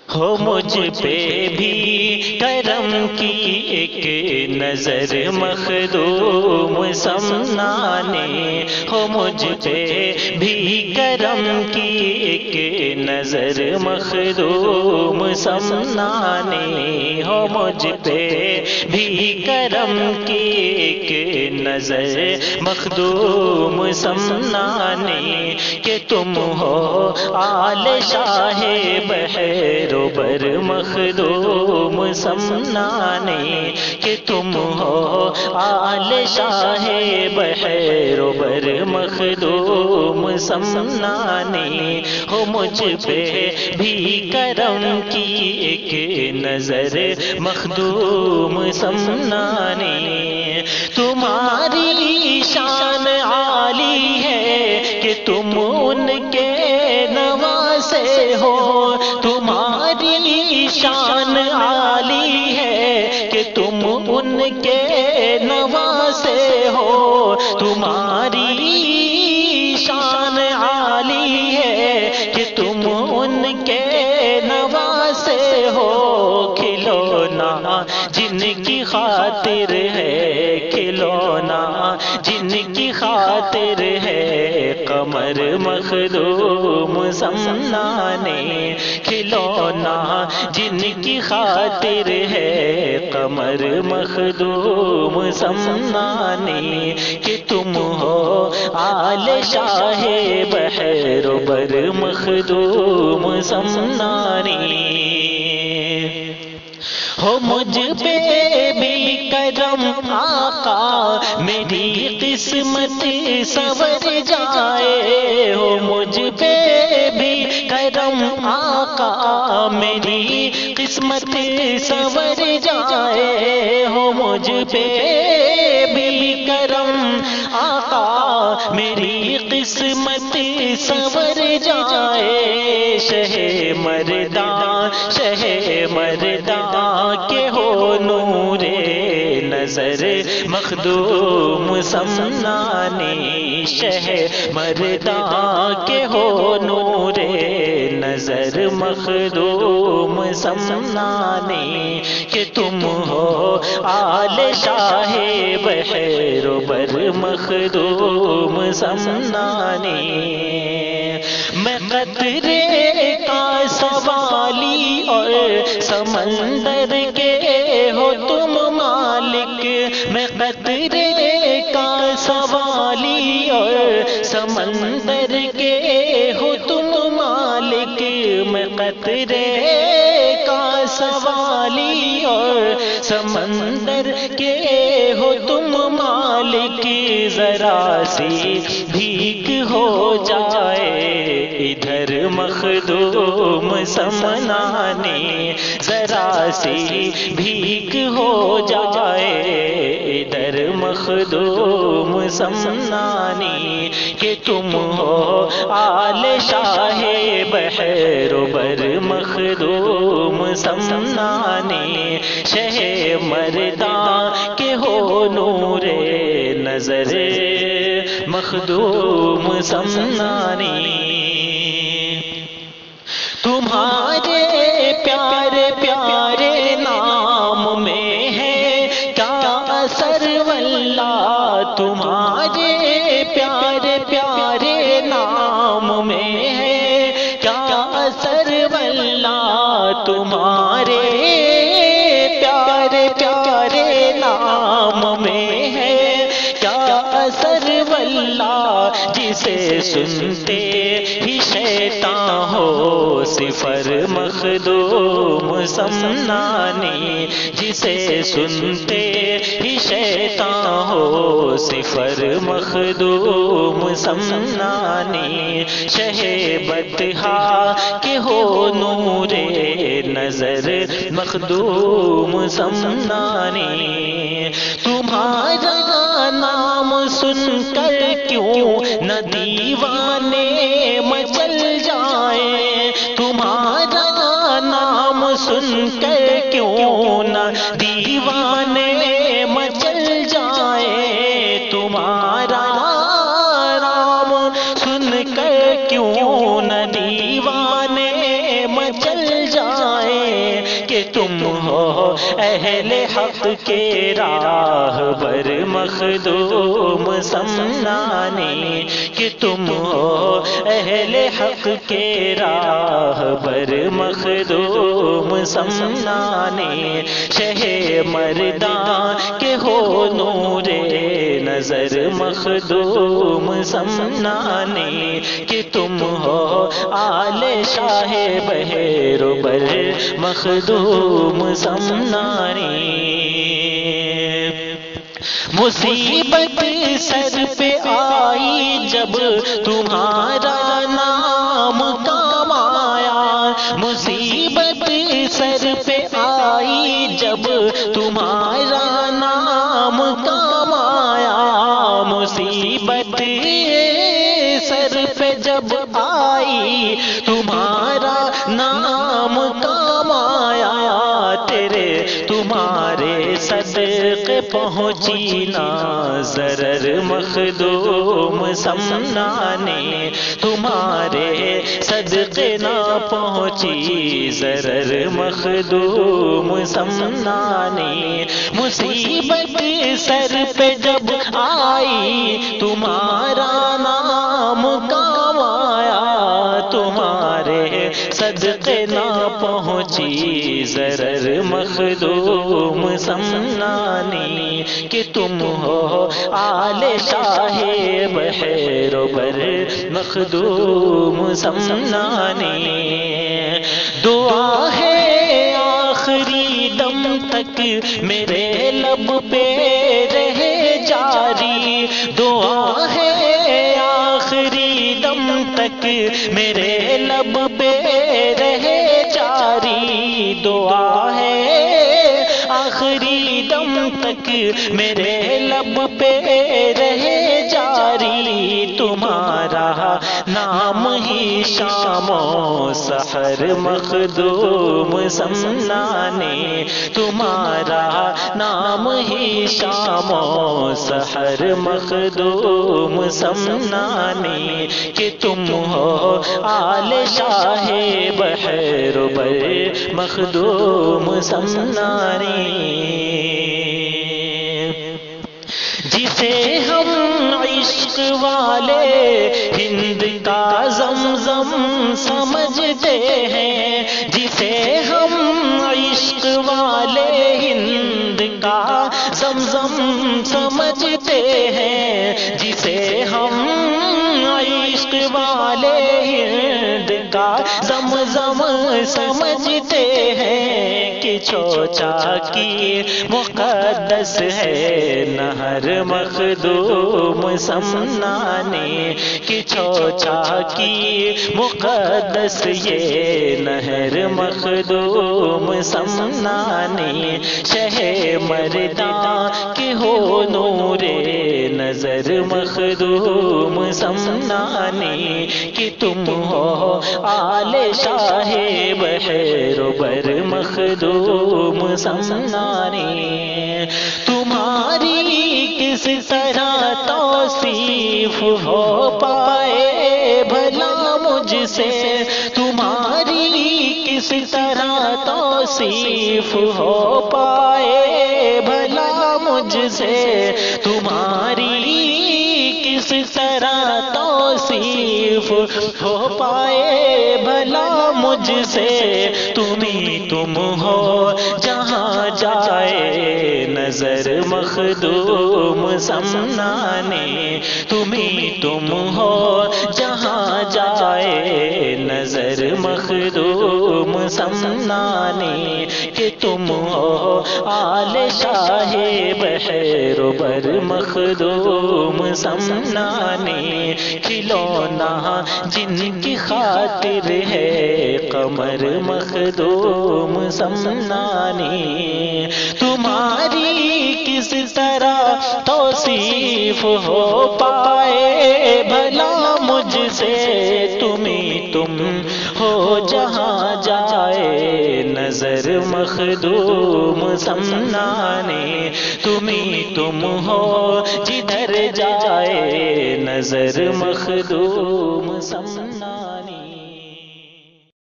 ہو مجھ پہ بھی کرم کی ایک نظر مخدوم سمنانے، ہو مجھ پہ بھی کرم کی ایک نظر مخدوم سمنانے، ہو مجھ پہ بھی کرم کی ایک نظر مخدوم سمنانے، کہ تم ہو آل شاہ بحر بر مخدوم سمنانے، کہ تم ہو آل شاہ بحر بر مخدوم سمنانے، ہو مجھ پہ بھی کرم کی ایک نظر مخدوم سمنانے، تمہاری شان عالی ہے کہ تم ان کے نواسے ہو، تمہاری شان عالی ہے کہ تم ان کے نواسے ہو، تمہاری شان عالی ہے کہ تم ان کے نواسے ہو، کھلونا جن کی خاطر ہے، کھلونا جن کی خاطر ہے قمر مخدوم سمنانے، کھلونا جن کی خاطر ہے قمر مخدوم سمنانے، کہ تم ہو آل شاہ بحر بر مخدوم سمنانے، ہو مجھ پہ بھی کرم آقا میری قسمت سنور جائے، ہو مجھ پہ بھی کرم آقا میری قسمت سنور جائے، ہو مجھ پہ بھی کرم آقا میری قسمت سنور جائے، شہ مرداں شہ مرداں کہ ہو نور نظر مخدوم سمنانے، شہ مرداں کہ ہو نور نظر مخدوم سمنانے، کہ تم ہو آل شاہ بحر بر مخدوم سمنانے، میں قطرے کا سوالی اور سمندر کے ہو تم مالک، میں قطرے کا سوالی اور سمندر کے ہو تم مالک، میں قطرے کا سوالی اور سمندر کے ہو تم مالک، ذرا سی بھیک ہو جائے ادھر مخدوم سمنانے، ذرا سی بھیک ہو جائے ادھر مخدوم سمنانے، کہ تم ہو آل شاہ بحر بر مخدوم سمنانے، شہ مرداں کہ ہو نور نظر مخدوم سمنانے، تمہارے پیارے پیارے نام میں ہے کیا اثر واللہ، تمہارے پیارے پیارے نام میں ہے کیا اثر واللہ، تمہارے پیارے پیارے نام میں ہے کیا اثر واللہ، جسے سنتے ہی شیطان ہو صفر مخدوم سمنانے، جسے سنتے ہی شیطان ہو صفر مخدوم سمنانے، شہ بطحا کہ ہو نور نظر مخدوم سمنانے، تمہارا نام سن کر کیوں نہ دیوانے مچل جائیں، تمہارا نام سن کر کیوں نہ دیوانے مچل جائیں، تمہارا نام سن کر کیوں نہ دیوانے مچل جائیں، جائیں کہ تم ہو اہل حق کے راہبر مخدوم سمنانے، کہ تم ہو اہل حق کے راہبر مخدوم سمنانے، شہ مردان کے ہو نور نظر مخدوم سمنانے، کہ تم ہو آل شاہ بہر و بر مخدوم سمنانے۔ مصیبت سر پہ آئی جب تمہارا نام کام آیا، مصیبت سر پہ آئی جب تمہارا نام کام آیا، مصیبت سر پہ جب آئی تمہارا نام کام آیا، تمہارے صدقے پہنچی نا ضرر مخدوم سمنانے، تمہارے صدقے نہ پہنچی ضرر مخدوم سمنانے، مصیبت سر پہ جب آئی تمہارا نام کام آیا، تمہارے صدقے نہ پہنچی ضرر مخدوم سمنانے، کہ تم ہو آل شاہ بحر و بر مخدوم سمنانے۔ دعا ہے آخری دم تک میرے لب پہ رہے جاری، دعا ہے آخری دم تک میرے لب پہ رہے جاری، دعا ہے آخری دم تک میرے لب پہ رہے جاری، تمہارا نام ہی شام و سحر مخدوم سمنانے، تمہارا نام ہی شام و سحر مخدوم سمنانے، کہ تم ہو آل شاہ بحر و بر مخدوم سمنانے، جسے ہم عشق والے ہند کا زمزم سمجھتے ہیں، جسے ہم عشق والے ہند کا زمزم سمجھتے ہیں، جسے ہم عشق والے ہند کا زمزم سمجھتے ہیں، کہ چوچا کی مقدس ہے نہر مخدوم سمنانے، کہ چوچا کی مقدس یہ نہر مخدوم سمنانے، شہ مردان کے ہو نور نظر مخدوم سمنانے، کہ تم ہو آل شاہ بحر و بر مخدوم سمنانے، تمہاری کس طرح توصیف ہو پائے بھلا مجھ سے، تمہاری کس طرح توصیف ہو پائے بھلا مجھ سے، تمہاری کس طرح توصیف ہو پائے بھلا مجھ سے، تم ہی تم ہو جہاں جائے نظر مخدوم سمنانے، تم ہی تم ہو جہاں جائے نظر مخدوم سمنانے، کہ تم ہو آل شاہ بحر و بر مخدوم سمنانے، کھلونا جن کی خاطر ہے قمر مخدوم سمنانے، تمہاری کس طرح توصیف ہو پائے بھلا مجھ سے، تم ہی تم ہو جہاں جائے نظر مخدوم سمنانے، تم ہی تم ہو جدھر جائے نظر مخدوم سمنانے۔